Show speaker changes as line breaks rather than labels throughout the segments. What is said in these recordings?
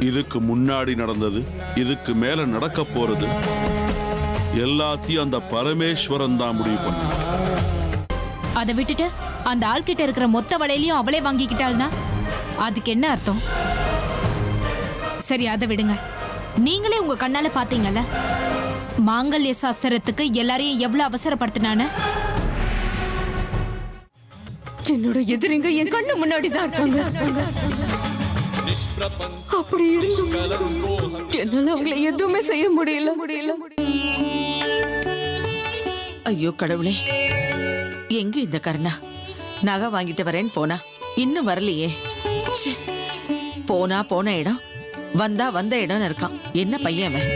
இதுக்கு முன்னாடி நடந்தது, இதுக்கு மேல நடக்க போறது எல்லாத்தையும் அந்த பரமேஸ்வரன் தான் முடிவு பண்ண.
அதை விட்டுட்டு அந்த ஆள்கிட்ட இருக்கிற மொத்த வலையிலையும் அவளே வாங்கிக்கிட்டாள்னா அதுக்கு என்ன அர்த்தம்? சரி, அதை விடுங்க. நீங்களே உங்க கண்ணால பாத்தீங்கல்ல மாங்கல்ய சாஸ்திரத்துக்கு எல்லாரையும் எவ்வளவு அவசரப்படுத்தினான்னு.
என்னோட எதிரிங்க என் கண்ணு முன்னாடி தான் இருக்காங்க. அப்படி என்னால அவங்களை எதுவுமே செய்ய முடியல.
ஐயோ கடவுளே, எங்க இந்த கருணா? நகை வாங்கிட்டு வரேன்னு போனா இன்னும் வரலையே. ச்சே, போன இடம் வந்த இடம் இருக்கான். என்ன பையன் அவன்?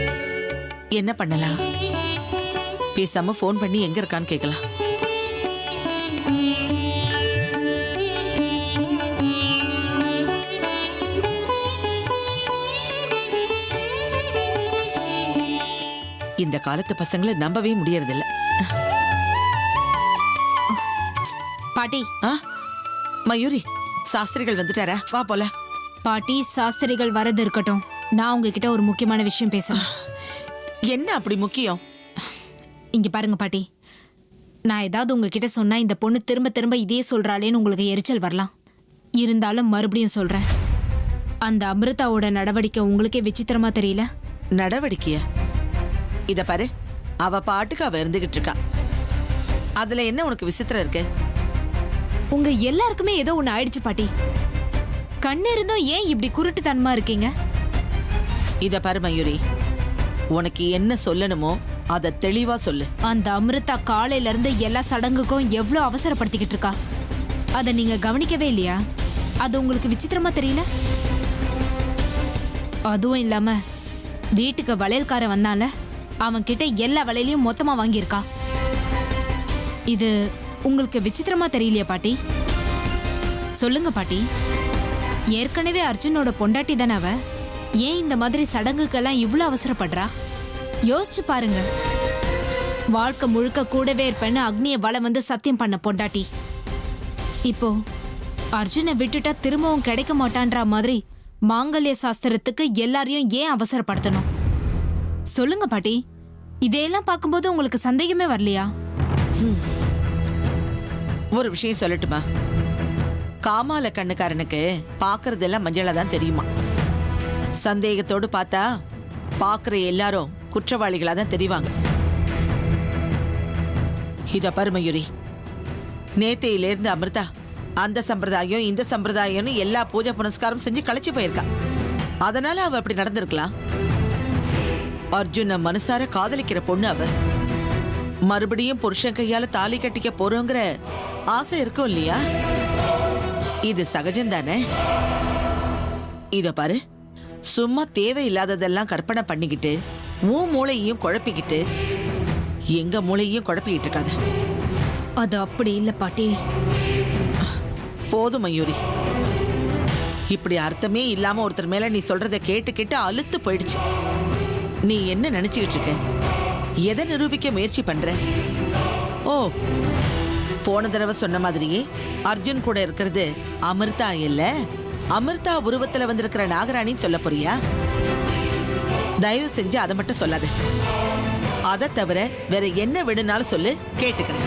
என்ன பண்ணலாம்? பேசாம போன் பண்ணி எங்க இருக்கான்னு கேட்கலாம். இந்த காலத்து பசங்களை நம்பவே முடியறதில்ல.
பாட்டி.
மயூரி, சாஸ்திரிகள் வந்துட்டாரா? வா போல.
பாட்டி, சாஸ்திரிகள் வரது இருக்கட்டும், நான் உங்ககிட்ட ஒரு முக்கியமான விஷயம் பேசணும்.
என்ன அப்படி முக்கியம்?
இங்க பாருங்க பாட்டி, நான் ஏதாவது உங்ககிட்ட சொன்னா இந்த பொண்ணு திரும்ப திரும்ப இதே சொல்றாளேன்னு உங்களுக்கு எரிச்சல் வரலாம். இருந்தாலும் மறுபடியும் சொல்றேன், அந்த அமிர்தாவோட நடவடிக்கை உங்களுக்கே விசித்திரமா தெரியல?
நடவடிக்கைய இத பாரு, அவ பாட்டுக்கு அவ இருந்துகிட்டு இருக்கா. அதுல என்ன உனக்கு விசித்திரம் இருக்கு?
உங்க எல்லாருக்குமே ஏதோ ஒண்ணு ஆயிடுச்சு பாட்டி. கண்ணு இருந்தும் ஏன் இப்படி குருட்டுத்தனமா இருக்கீங்க?
இத பாரு மயூரி, உனக்கு என்ன சொல்லணுமோ அத தெளிவா சொல்லு.
அந்த அமிர்தா காலையில இருந்து எல்லா சடங்குக்கும் எவ்வளவு அவசரப்படுத்திக்கிட்டு இருக்கா. அத நீங்க கவனிக்கவே இல்லையா? அது உங்களுக்கு விசித்திரமா தெரியல? அதுவும் இல்லாம வீட்டுக்கு வளையல்காரன் வந்தால அவன் கிட்ட எல்லா வளையலையும் மொத்தமா வாங்கியிருக்கா. இது உங்களுக்கு விசித்திரமா தெரியலையா பாட்டி? சொல்லுங்க பாட்டி. ஏற்கனவே அர்ஜுனோட பொண்டாட்டி தானே அவ. ஏன் இந்த மாதிரி சடங்குக்கெல்லாம் இவ்வளவு அவசரப்படுறா? யோசிச்சு பாருங்க. வாழ்க்கை முழுக்க கூடவே இருப்பேன்னு அக்னிய வளம் வந்து சத்தியம் பண்ண பொண்டாட்டி இப்போ அர்ஜுனை விட்டுட்டா திரும்பவும் கிடைக்க மாட்டான்ற மாதிரி மாங்கல்ய சாஸ்திரத்துக்கு எல்லாரையும் ஏன் அவசரப்படுத்தணும்? சொல்லுங்க பாட்டி. இதையெல்லாம் பார்க்கும்போது உங்களுக்கு சந்தேகமே வரலையா?
ஒரு விஷயம் சொல்லட்டுமா? காமால கண்ணுக்காரனுக்கு பாக்குறதெல்லாம் மஞ்சளா தான் தெரியுமா. சந்தேகத்தோடு பார்த்தா பாக்குற எல்லாரும் குற்றவாளிகளா தான் தெரிவாங்க. இத பருமயூரி, நேத்தையிலிருந்து அமிர்தா அந்த சம்பிரதாயம் இந்த சம்பிரதாயம்னு எல்லா பூஜை புனஸ்காரம் செஞ்சு களைச்சு போயிருக்கா. அதனால அவ அப்படி நடந்திருக்கலாம். அர்ஜுன மனசார காதலிக்கிற பொண்ணு அவ. மறுபடியும் புருஷன் கையால தாலி கட்டிக்க போறோங்கிற ஆசை இருக்கும் இல்லையா? இது சகஜம் தானே? இத பாரு, சும்மா தேவையில்லாததெல்லாம் கற்பனை பண்ணிக்கிட்டு உன் மூளையையும் குழப்பிக்கிட்டு எங்க மூளையையும் குழப்பிக்கிட்டு இருக்காத.
அது அப்படி இல்ல பாட்டி.
போதும் மயூரி, இப்படி அர்த்தமே இல்லாம ஒருத்தர் மேல நீ சொல்றத கேட்டு கேட்டு அலுத்து போயிடுச்சு. நீ என்ன நினைச்சுக்கிட்டு இருக்க? எதை நிரூபிக்க முயற்சி பண்ற? ஓ, போன தடவை சொன்ன மாதிரியே அர்ஜுன் கூட இருக்கிறது அமிர்தா இல்ல, அமிர்தா உருவத்துல வந்திருக்கிற நாகராணின்னு சொல்ல போறியா? தயவு செஞ்சு அதை மட்டும் சொல்லாத. அதை தவிர வேற என்ன வேணும்னாலும் சொல்லு, கேட்டுக்கிறேன்.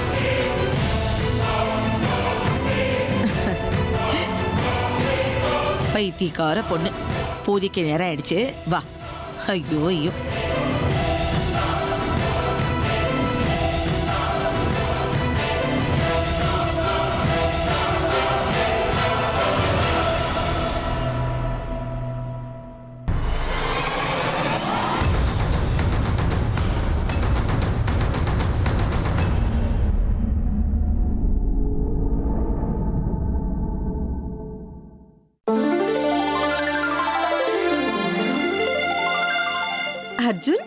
பைத்தியக்கார பொண்ணு. பூஜைக்கு நேரம் ஆயிடுச்சு, வா. ஐயோ ஐயோ.
அர்ஜுன்,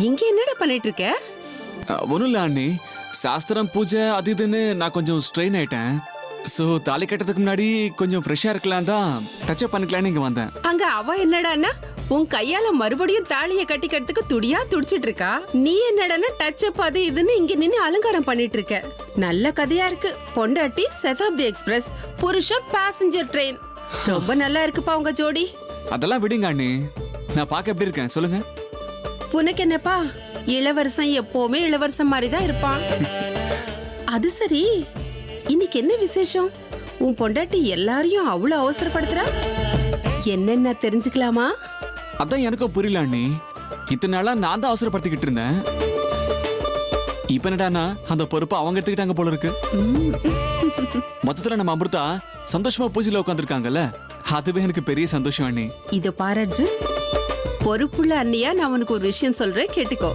இங்க என்னடா பண்ணிட்டு இருக்க?
ஒன்றும் இல்லை அண்ணி, சாஸ்திரம் பூஜை அது இதுன்னு நான் கொஞ்சம் ஸ்ட்ரெயின் ஆயிட்டேன். ஸோ தாலி கட்டுறதுக்கு முன்னாடி கொஞ்சம் ஃப்ரெஷ்ஷாக இருக்கலாம் தான் டச்சப் பண்ணிக்கலான்னு இங்கே வந்தேன்.
அங்க அவ என்னடான்னா உன் கையால மறுபடியும் தாலியை கட்டிக்கிறதுக்கு துடியா துடிச்சிட்டு இருக்கா. நீ என்னடான்னா டச்சப் அது இதுன்னு இங்க நின்று அலங்காரம் பண்ணிட்டு இருக்க. நல்ல கதையா இருக்கு. பொண்டாட்டி சதாப்தி எக்ஸ்பிரஸ், புருஷன் பேசஞ்சர் ட்ரெயின். ரொம்ப நல்லா இருக்குப்பா உங்க ஜோடி.
அதெல்லாம் விடுங்க அண்ணி. நான் பார்க்க எப்படி இருக்கேன் சொல்லுங்க.
உனக்கு என்னப்பா, இளவரசன் எப்பவுமே இளவரசன் மாதிரி தான் இருப்பான். அது சரி, இன்னைக்கு என்ன விசேஷம்? உன் பொண்டாட்டி எல்லாரையும் அவ்வளவு அவசரப்படுத்துறா. என்னென்ன தெரிஞ்சுக்கலாமா?
அதான் எனக்கும் புரியல அண்ணி. இத்தனை நாளா நான் தான் அவசரப்படுத்திக்கிட்டு இருந்தேன். இப்ப என்னடானா அந்த பொறுப்பை அவங்க எடுத்துக்கிட்டாங்க போல இருக்கு. மொத்தத்துல நம்ம அமிர்தா சந்தோஷமா பூஜையில உட்காந்துருக்காங்கல்ல, அதுவே எனக்கு பெரிய சந்தோஷம் அண்ணி.
இது பாரு அர்ஜுன், பொறுப்புள்ள அண்ணியா நான் உனக்கு ஒரு விஷயம் சொல்றேன், கேட்டுக்கோ.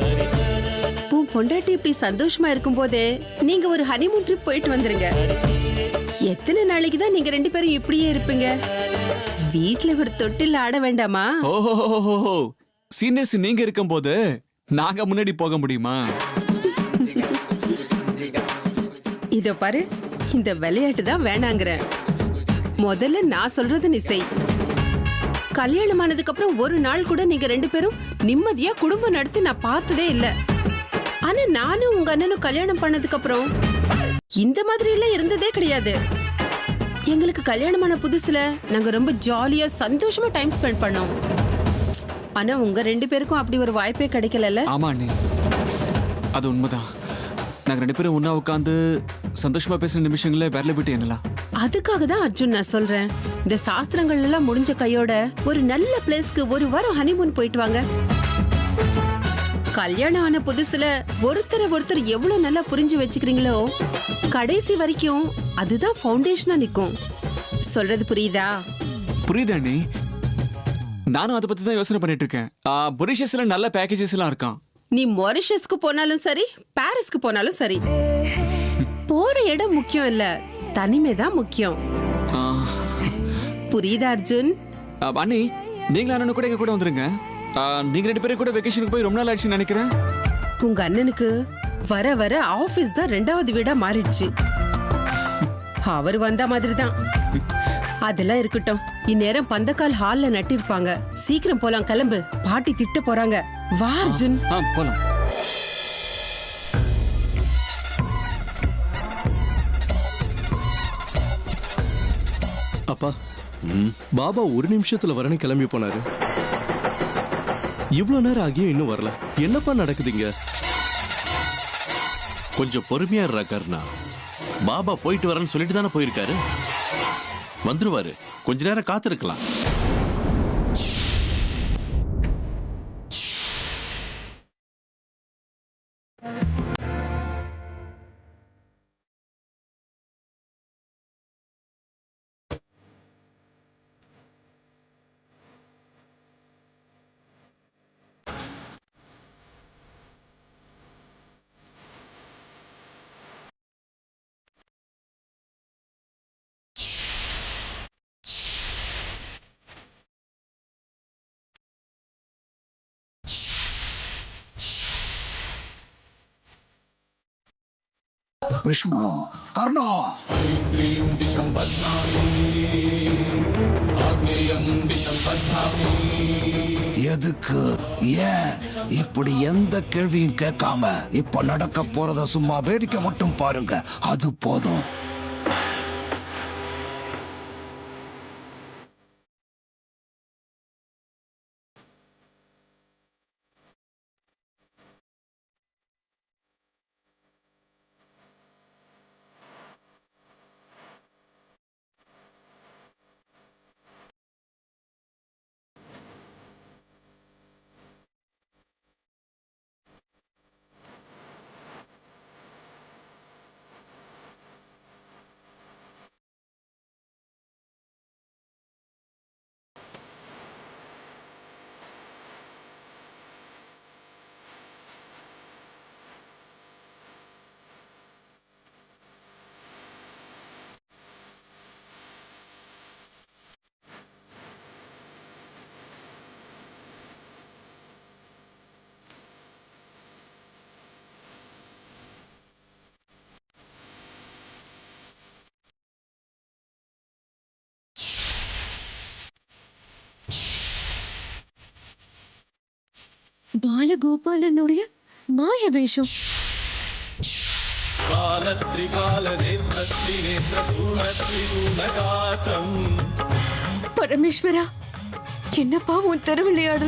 உன் பொண்டாட்டி இப்படி சந்தோஷமா இருக்கும் போதே நீங்க ஒரு ஹனிமூன் ட்ரிப் போயிட்டு வந்துருங்க. எத்தனை நாளைக்கு தான் நீங்க 2 பேரும் இப்படியே இருப்பீங்க? வீட்ல ஒரு தொட்டில் ஆட வேண்டாமா?
ஓஹோ, சீனியர்ஸ் நீங்க இருக்கும்போது நாங்க முன்னாடி போக முடியுமா?
இதோ பாரு, இந்த விளையாட்டு தான் வேணாங்கிறேன். முதல்ல நான் சொல்றது நீ செய். கல்யாணம் ஆனதுக்கு அப்புறம் ஒரு நாள் கூட நீங்க 2 பேரும் நிம்மதியா குடும்பம் நடத்தி நான் பார்த்ததே இல்ல. ஆனா நானும் உங்க அண்ணனும் கல்யாணம் பண்ணதுக்கு அப்புறம் இந்த மாதிரி எல்லாம் இருந்ததே கிடையாது. எங்களுக்கு கல்யாணமான புதுசுல நாங்க ரொம்ப ஜாலியா சந்தோஷமா டைம் ஸ்பெண்ட் பண்ணோம். ஆனா உங்க 2 பேருக்கும் அப்படி ஒரு வாய்ப்பே கிடைக்கல.
ஆமா அண்ணி, அது உண்மைதான். நாங்க 2 பேரும் ஒன்னா உட்காந்து சந்தோஷமா பேசுற நிமிஷங்கள விரல விட்டு என்னலாம்.
அதுக்காக தான் அர்ஜுன் நான் சொல்றேன், இந்த சாஸ்திரங்கள் எல்லாம் முடிஞ்ச கையோட ஒரு நல்ல பிளேஸ்க்கு ஒரு வாரம் ஹனிமூன் போயிட்டு வாங்க. கல்யாணம் ஆன புதுசுல ஒருத்தரை ஒருத்தர் எவ்வளவு நல்லா புரிஞ்சு வச்சுக்கிறீங்களோ கடைசி வரைக்கும் அதுதான் ஃபவுண்டேஷனா நிக்கும். சொல்றது புரியுதா?
புரியுது அண்ணி. நானும் அதை பத்தி தான் யோசனை பண்ணிட்டு இருக்கேன். மொரிஷியஸ்ல நல்ல பேக்கேஜஸ் எல்லாம் இருக்கான்.
நீ மொரிஷியஸ்க்கு போனாலும் சரி, பாரிஸ்க்கு போனாலும் சரி, போற இடம் முக்கியம் இல்ல, தனிமை தான் முக்கியம்.
ஆ,
புரியுதா அர்ஜுன்?
அண்ணி நீங்களும் அண்ணனு கூட எங்க கூட வந்துருங்க. நீங்க 2 பேரும் கூட வெக்கேஷனுக்கு போய் ரொம்ப நாள் ஆயிடுச்சுன்னு நினைக்கிறேன்.
உங்க அண்ணனுக்கு வர வர ஆபீஸ் தான் 2வது வீடா மாறிடுச்சு. அவர் வந்த மாதிரி தான். அதெல்லாம் இருக்கட்டும், இந்நேரம் பந்தக்கால் ஹால்ல நட்டிருப்பாங்க. சீக்கிரம் போலாம், கிளம்பு. பாட்டி திட்ட போறாங்க. வா அர்ஜுன்.
போலாம்.
அப்பா, பாபா ஒரு நிமிஷத்துல வரணும் கிளம்பி போனாரு. இவ்வளவு நேரம் ஆகியும் இன்னும் வரல. என்னப்பா நடக்குதுங்க?
கொஞ்சம் பொறுமையா இருடா கர்ணா. பாபா போயிட்டு வரேன்னு சொல்லிட்டு தானே போயிருக்காரு. வந்துருவாரு, கொஞ்ச நேரம் காத்திருக்கலாம்.
விஷ்ணு, கர்ணா, எதுக்கு, ஏன் இப்படி எந்த கேள்வியும் கேட்காம இப்ப நடக்க போறத சும்மா வேடிக்கை மட்டும் பாருங்க, அது போதும்.
பாலகோபாலனுடைய மாய வேஷம். பரமேஸ்வரா, என்னப்பா உன் திருவிளையாடு?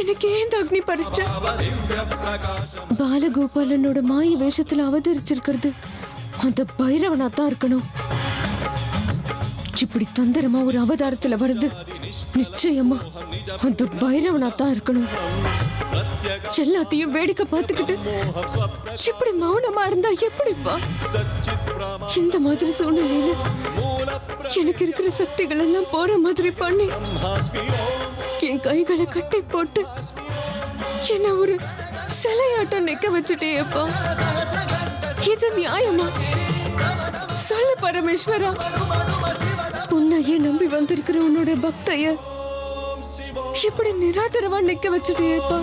எனக்கு ஏன் இந்த அக்னி பரீட்சை? பாலகோபாலனோட மாய வேஷத்துல அவதரிச்சிருக்கிறது அந்த பைரவனா தான் இருக்கணும். இப்படி தந்திரமா ஒரு அவதாரத்துல வருது நிச்சயமா அந்த பைரவனா தான் இருக்கணும். எல்லாத்தையும் வேடிக்கை பார்த்துக்கிட்டு இப்படி மௌனமா இருந்தா எப்படிப்பா? இந்த மாதிரி சூழ்நிலையில எனக்கு இருக்கிற சக்திகள் எல்லாம் போற மாதிரி பண்ணி என் கைகளை கட்டி போட்டு என்ன ஒரு சிலையாட்டம் நிக்க வச்சுட்டேப்பா. இது நியாயமா? சொல்லு பரமேஸ்வரா. உன்னையே நம்பி வந்திருக்கிற உன்னோட பக்தைய இப்படி நிராதரவா நிக்க வச்சுட்டேப்பா.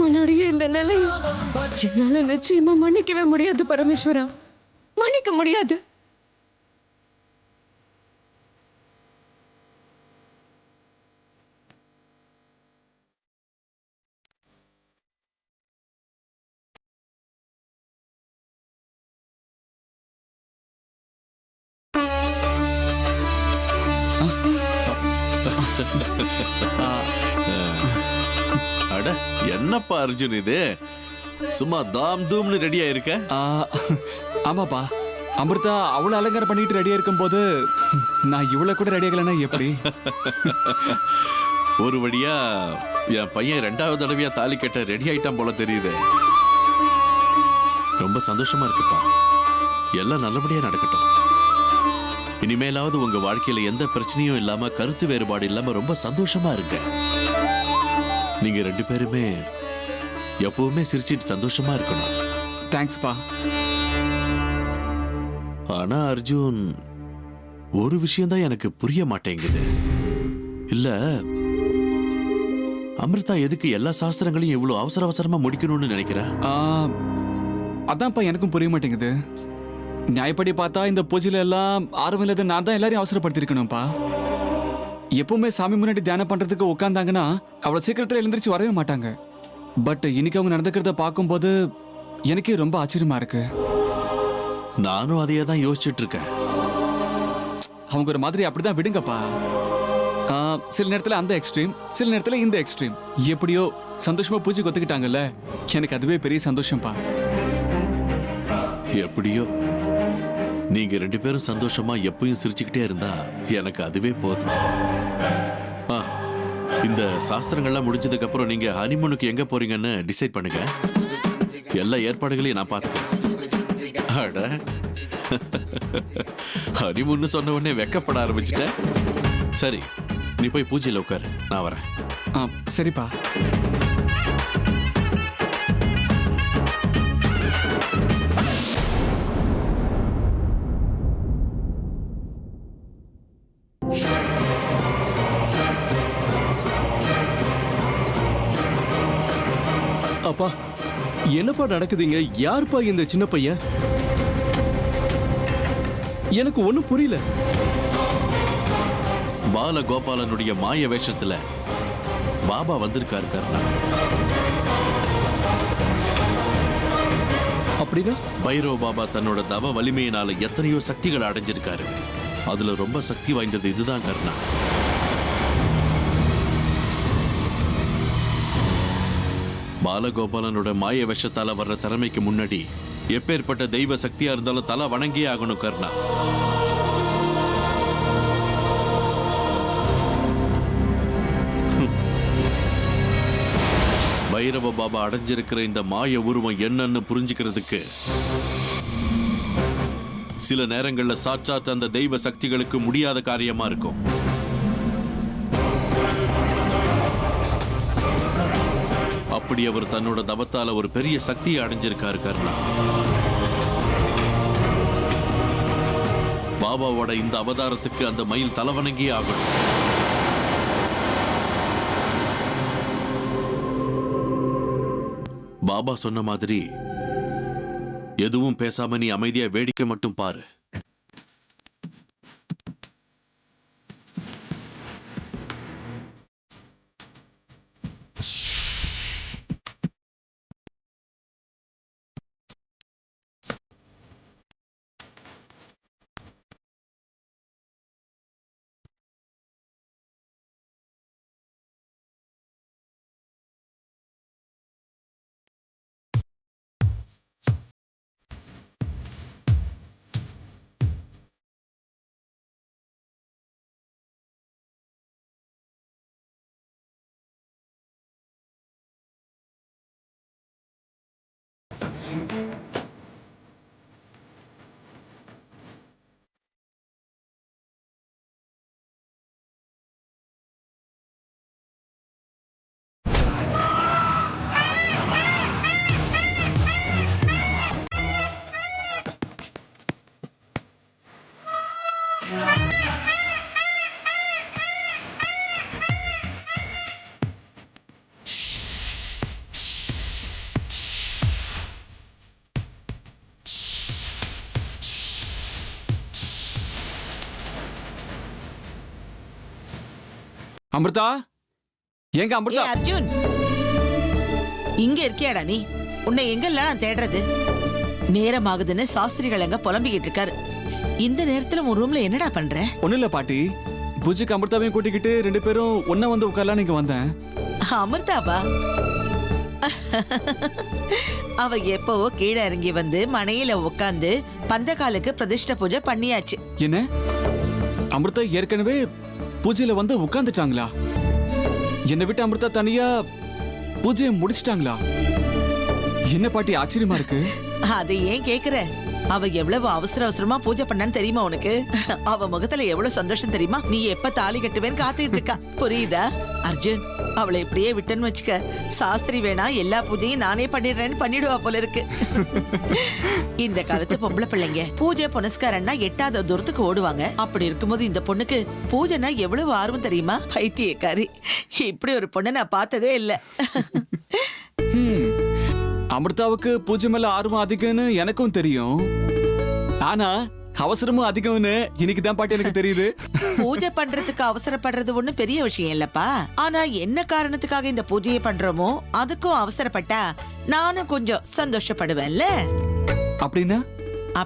உன்னுடைய இந்த நிலை என்னால நிச்சயமா மன்னிக்கவே முடியாது பரமேஸ்வரா, மன்னிக்க முடியாது.
அட என்னப்பா அர்ஜுன் இது சும்மா தாம் தூம்னு ரெடியா இருக்க?
ஆமாப்பா, அமிர்தா அவ்வளவு அலங்காரம் பண்ணிட்டு ரெடியா இருக்கும் போது நான் இவ்வளவு கூட ரெடி ஆகலன்னா எப்படி?
ஒரு வழியா என் பையன் 2வது தடவையா தாலி கட்ட ரெடி ஆயிட்டான் போல தெரியுது. ரொம்ப சந்தோஷமா இருக்குப்பா. எல்லாம் நல்லபடியா நடக்கட்டும். இனிமேலாவது உங்க வாழ்க்கையில எந்த பிரச்சனையும் இல்லாம, கருத்து வேறுபாடு இல்லாம ரொம்ப சந்தோஷமா இருக்க. நீங்க 2 பேருமே எப்பவுமே சிரிச்சிட்டு சந்தோஷமா இருக்கணும்.
தேங்க்ஸ்பா.
ஆனா அர்ஜுன், ஒரு விஷயம் தான் எனக்கு புரிய மாட்டேங்குது. இல்ல, அமிர்தா எதுக்கு எல்லா சாஸ்திரங்களையும் இவ்வளவு அவசர அவசரமா முடிக்கணும்னு நினைக்கிறா?
அதான்ப்பா எனக்கும் புரிய மாட்டேங்குது. நியாயப்படி பார்த்தா இந்த பூஜையில எல்லாம் ஆர்வம் இல்லாத நான் தான் எல்லாரையும் அவசரப்படுத்திருக்கணும்ப்பா. எப்பவுமே சாமி முன்னாடி தியானம் பண்றதுக்கு உட்காந்தாங்கன்னா அவ்வளவு சீக்கிரத்துல எழுந்திரிச்சு வரவே மாட்டாங்க. பட் இன்னைக்கு அவங்க நடந்துக்கிறத பார்க்கும்போது எனக்கே ரொம்ப ஆச்சரியமா இருக்கு.
நானும் அதையே தான் யோசிச்சுட்டு இருக்கேன்.
அவங்க ஒரு மாதிரி அப்படிதான் விடுங்கப்பா. சில நேரத்துல அந்த எக்ஸ்ட்ரீம், சில நேரத்துல இந்த எக்ஸ்ட்ரீம். எப்படியோ சந்தோஷமா பூஜை ஒத்துக்கிட்டாங்கல்ல, எனக்கு அதுவே பெரிய சந்தோஷம்ப்பா.
எப்படியோ நீங்க 2 பேரும் சந்தோஷமா எப்பயும் சிரிச்சுக்கிட்டே இருந்தா எனக்கு அதுவே போதும். இந்த சாஸ்திரங்கள்லாம் முடிஞ்சதுக்கு அப்புறம் நீங்க ஹனிமூனுக்கு எங்க போறீங்கன்னு டிசைட் பண்ணுங்க. எல்லா ஏற்பாடுகளையும் நான் பார்த்துக்கிறேன். அட, ஹனிமூன்னு சொன்ன உடனே வெக்கப்பட ஆரம்பிச்சிட்டேன். சரி, நீ போய் பூஜையில உட்காரு, நான் வரேன்.
சரிப்பா.
அப்பா, என்னப்பா நடக்குதுங்க? யாருப்பா இந்த சின்ன பையன்? எனக்கு ஒண்ணும் புரியல.
பாலகோபாலனுடைய மாய வேஷத்துல பாபா வந்திருக்காரு கர்ணா.
அப்படின்னா
பைரவ பாபா தன்னோட தவ வலிமையினால எத்தனையோ சக்திகள் அடைஞ்சிருக்காரு. அதுல ரொம்ப சக்தி வாய்ந்தது இதுதான் கர்ணா. பாலகோபாலனோட மாய வேஷத்தால வர்ற திறமைக்கு முன்னாடி எப்பேற்பட்ட தெய்வ சக்தியா இருந்தாலும் தலை வணங்கியே ஆகணும் கர்ணா. பைரவ பாபா அடைஞ்சிருக்கிற இந்த மாய உருவம் என்னன்னு புரிஞ்சுக்கிறதுக்கு சில நேரங்கள்ல சாட்சாத் அந்த தெய்வ சக்திகளுக்கு முடியாத காரியமா இருக்கும். அப்படி அவர் தன்னோட தவத்தால ஒரு பெரிய சக்தியை அடைஞ்சிருக்காரு கர்ணா. பாபாவோட இந்த அவதாரத்துக்கு அந்த மயில் தலைவணங்கியே ஆகணும். பாபா சொன்ன மாதிரி எதுவும் பேசாம நீ அமைதியா வேடிக்கை மட்டும் பாரு.
அமிர்தா, எங்க அமிர்தா?
ஏய் அர்ஜுன், இங்க இருக்கியாடா நீ? உன்னை எங்கெல்லாம் நான் தேடுறது? நேரம் ஆகுதுன்னு சாஸ்திரிகள் அங்க புலம்பிக்கிட்டு இருக்காரு. இந்த நேரத்துல உன் ரூம்ல என்னடா பண்ற?
ஒண்ணும் இல்ல பாட்டி, பூஜைக்கு அமிர்தாவையும் கூட்டிக்கிட்டு 2 பேரும் ஒன்னா வந்து உட்காரலாம் நீங்க வந்தேன்.
அமிர்தாவா? அவ எப்பவோ கீழே இறங்கி வந்து மனையில உட்காந்து பந்தகாலுக்கு பிரதிஷ்டை பூஜை பண்ணியாச்சு.
என்ன, அமிர்தா ஏற்கனவே பூஜையில வந்து உட்கார்ந்துட்டாங்களா? என்னை விட்டு அமிர்தா தனியா பூஜையை முடிச்சிட்டாங்களா? என்ன பாட்டி ஆச்சரியமா இருக்கு.
அதை ஏன் கேக்குற? அவ எவ்வளவு அவசர அவசரமா பூஜை பண்ணான்னு தெரியுமா உனக்கு? அவ முகத்துல எவ்வளவு சந்தோஷம் தெரியுமா? நீ எப்ப தாலி கட்டுவேன்னு காத்துக்கிட்டு இருக்கா. புரியுதா அர்ஜுன்? அவளை இப்படியே விட்டன்னு வச்சுக்க, சாஸ்திரி வேணா எல்லா பூஜையும் நானே பண்ணிடுறேன்னு பண்ணிடுவா போல இருக்கு. இந்த காலத்து பொம்பளை பிள்ளைங்க பூஜை புனஸ்காரன்னா எட்டாத தூரத்துக்கு ஓடுவாங்க. அப்படி இருக்கும்போது இந்த பொண்ணுக்கு பூஜைனா எவ்வளவு ஆர்வம் தெரியுமா? பைத்தியக்காரி, இப்படி ஒரு பொண்ணை நான் பார்த்ததே இல்ல.
அமிர்தாவுக்கு பூஜை மேல ஆர்வம் அதிகம்னு எனக்கும் தெரியும். ஆனா அவசரமும் அதிகம்னு இன்னைக்கு தான் பாட்டி எனக்கு தெரியுது.
பூஜை பண்றதுக்கு அவசரப்படுறது ஒண்ணு பெரிய விஷயம் இல்லப்பா. ஆனா என்ன காரணத்துக்காக இந்த பூஜையை பண்றோமோ அதுக்கும் அவசரப்பட்டா நானும் கொஞ்சம் சந்தோஷப்படுவேன்ல.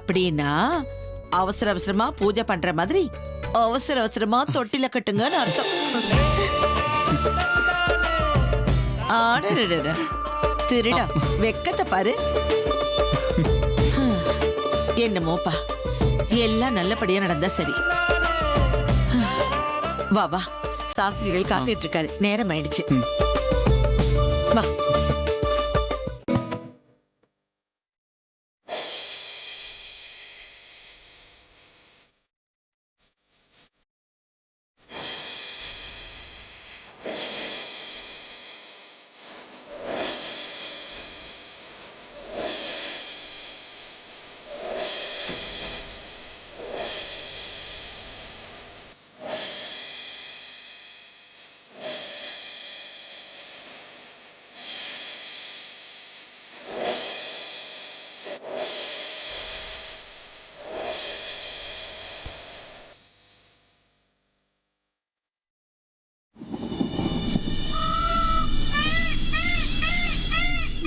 அப்படின்னா அவசர அவசரமா பூஜை பண்ற மாதிரி அவசர அவசரமா தொட்டில கட்டுங்கன்னு அர்த்தம். ஆடடடட, திருடா, வெக்கத்தை பாரு. என்னமோப்பா, எல்லாம் நல்லபடியா நடந்தா சரி. வா வா, சாஸ்திரிகள் காத்துட்டு இருக்காரு, நேரம் ஆயிடுச்சு. வா.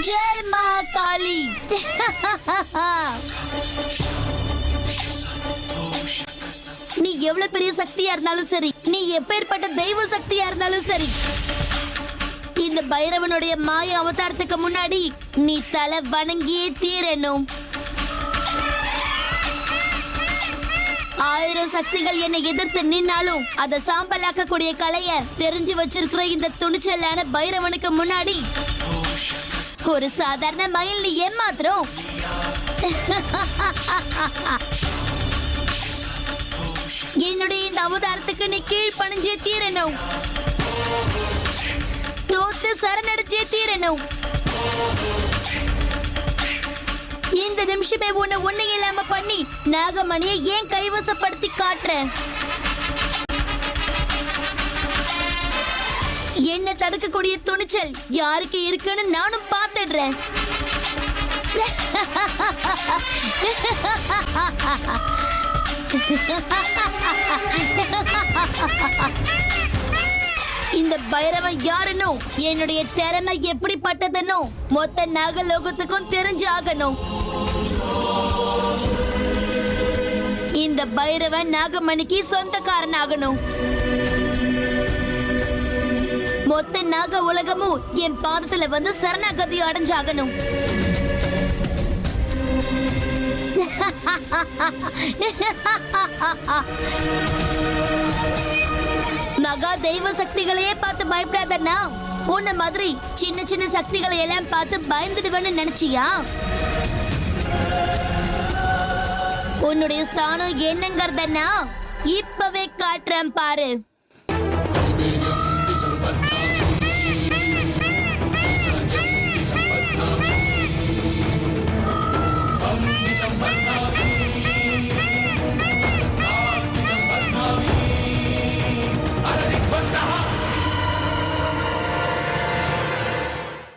जय मां काली। நீ எவ்வளவு பெரிய சக்தியா இருந்தாலும் சரி, நீ எப்பேற்பட்ட தெய்வ சக்தியா இருந்தாலும் சரி, இந்த பைரவனுடைய மாய அவதாரத்துக்கு முன்னாடி நீ தலை வணங்கியே தீரணும். 1000 சக்திகள் என்னை எதிர்த்து நின்னாலும் அதை சாம்பலாக்கக்கூடிய கலைய தெரிஞ்சு வச்சிருக்கிற இந்த துணிச்சலான பைரவனுக்கு முன்னாடி ஒரு சாதாரண மயில் நீ ஏமாத்திரம். என்னுடைய இந்த அவதாரத்துக்கு நீ கீழ்ப்பணிஞ்சே தீரணும், தோத்து சரணடைச்சே தீரணும். இந்த நிமிஷமே ஒண்ணு இல்லாம பண்ணி நாகமணியை ஏன் கைவசப்படுத்தி காட்டுறேன். என்ன தடுக்கக்கூடிய துணிச்சல் யாருக்கு இருக்குன்னு நானும் பார்த்துடுறேன். இந்த பைரவன் யாருன்னு, என்னுடைய திறமை எப்படிப்பட்டதுன்னு மொத்த நாகலோகத்துக்கும் தெரிஞ்சாகணும். இந்த பைரவன் நாகமணிக்கு சொந்தக்காரன் ஆகணும். மொத்த நாக உலகமும் என் பாதத்துல வந்து சரணாகதி அடைஞ்சாகணும். மகா தெய்வ சக்திகளையே பார்த்து பயப்படாதன்னா உன்ன மாதிரி சின்ன சின்ன சக்திகளை எல்லாம் பார்த்து பயந்துடுவேன்னு நினைச்சியா? உன்னுடைய ஸ்தானம் என்னங்கறதன்னா இப்பவே காட்டுறேன் பாரு.